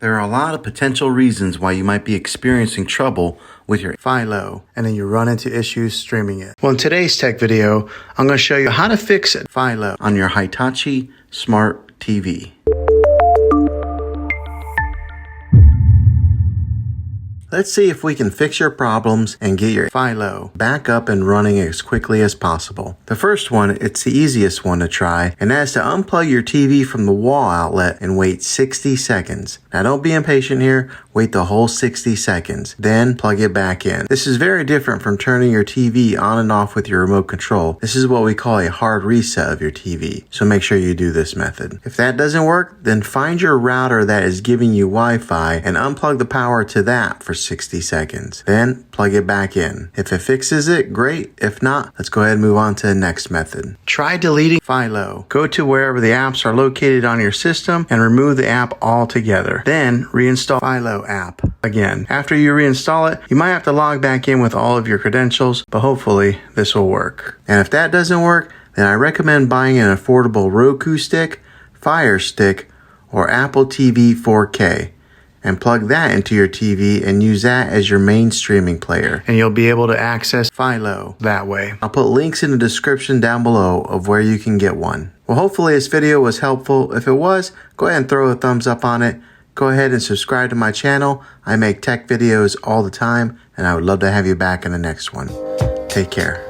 There are a lot of potential reasons why you might be experiencing trouble with your Philo, and then you run into issues streaming it. Well, in today's tech video, I'm going to show you how to fix Philo on your Hitachi Smart TV. Let's see if we can fix your problems and get your Philo back up and running as quickly as possible. The first one, it's the easiest one to try, and that is to unplug your TV from the wall outlet and wait 60 seconds. Now don't be impatient here, wait the whole 60 seconds, then plug it back in. This is very different from turning your TV on and off with your remote control. This is what we call a hard reset of your TV, so make sure you do this method. If that doesn't work, then find your router that is giving you Wi-Fi and unplug the power to that for 60 seconds. Then plug it back in. If it fixes it, great. If not, let's go ahead and move on to the next method. Try deleting Philo. Go to wherever the apps are located on your system and remove the app altogether. Then reinstall Philo app again. After you reinstall it, you might have to log back in with all of your credentials, but hopefully this will work. And if that doesn't work, then I recommend buying an affordable Roku stick, Fire Stick, or Apple TV 4K. And plug that into your TV and use that as your main streaming player. And you'll be able to access Philo that way. I'll put links in the description down below of where you can get one. Well, hopefully this video was helpful. If it was, go ahead and throw a thumbs up on it. Go ahead and subscribe to my channel. I make tech videos all the time, and I would love to have you back in the next one. Take care.